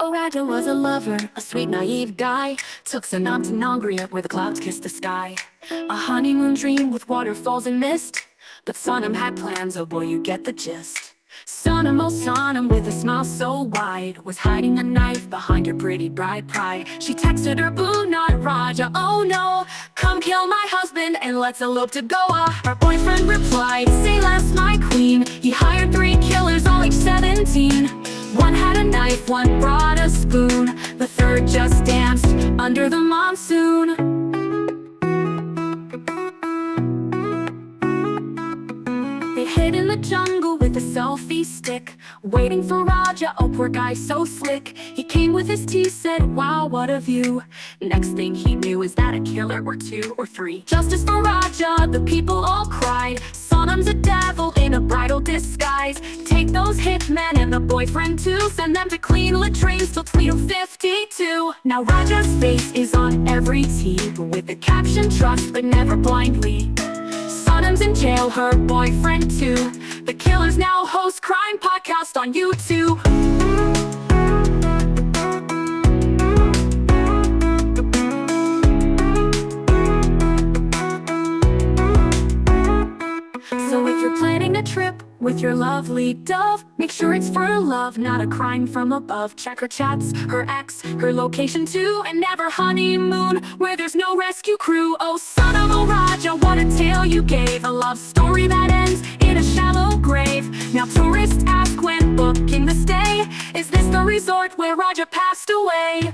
Oh, Raja was a lover, a sweet naive guy. Took Sanam to Nangria where the clouds kissed the sky. A honeymoon dream with waterfalls and mist. But Sanam had plans, oh boy, you get the gist. Sanam, oh Sanam, with a smile so wide, was hiding a knife behind her pretty bride pride. She texted her boo, not Raja, oh no, come kill my husband and let's elope to Goa. Her boyfriend replied, say less my queen. He hired 3 killers, all age 17. One had a knife, one brought a spoon. The third just danced under the monsoon. They hid in the jungle with a selfie stick, waiting for Raja, oh poor guy so slick. He came with his tea, said wow what a view. Next thing he knew is that a killer or 2 or 3. Justice for Raja, the people all cried. Sanam's a devil in a bridal disguise. Take those hitmen and the boyfriend too, send them to clean latrines till Tweedle 52. Now Raja's face is on every tee, with the caption trust but never blindly. Sanam's in jail, her boyfriend too. The killers now host crime podcast on YouTube. So if you're planning a trip with your lovely dove, make sure it's for love, not a crime from above. Check her chats, her ex, her location too, and never honeymoon where there's no rescue crew. Oh Sanam, oh Raja, what a tale you gave. A love story that ends in a shallow grave. Now tourists ask when booking the stay, is this the resort where Raja passed away?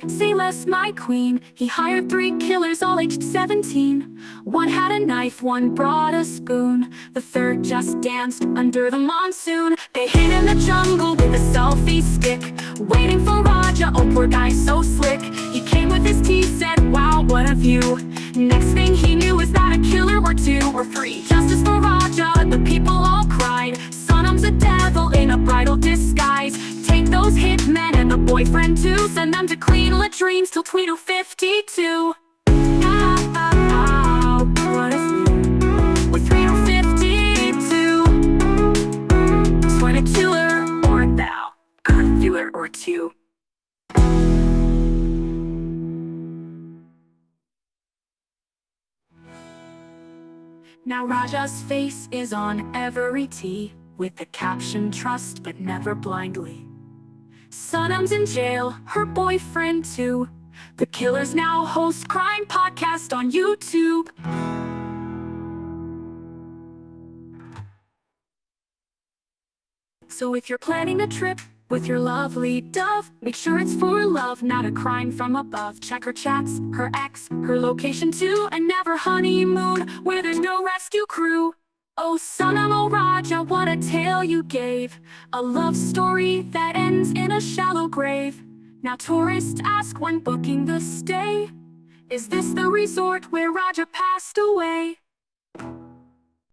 Say less my queen. He hired 3 killers all aged 17. One had a knife, one brought a spoon. The third just danced under the monsoon. They hid in the jungle with a selfie stick, waiting for Raja, oh poor guy so slick. He came with his tea, said wow what a view. Next thing he knew is that a killer or 2 or 3. Justice for Raja, the people all cried. Sanam's a devil in a bridal disguise. Take those hitmen and the boyfriend too, send them to clean latrines till Tweedle 52. What if you with Tweedle 52? 22er or thou, a viewer or 2. Now Raja's face is on every tee, with the caption trust but never blindly. Sanam's in jail, her boyfriend too. The killers now host crime podcast on YouTube. So if you're planning a trip with your lovely dove, make sure it's for love, not a crime from above. Check her chats, her ex, her location too, and never honeymoon where there's no rescue crew. Oh Sanam, oh Raja, what a tale you gave. A love story that ends in a shallow grave. Now tourists ask when booking the stay, is this the resort where Raja passed away?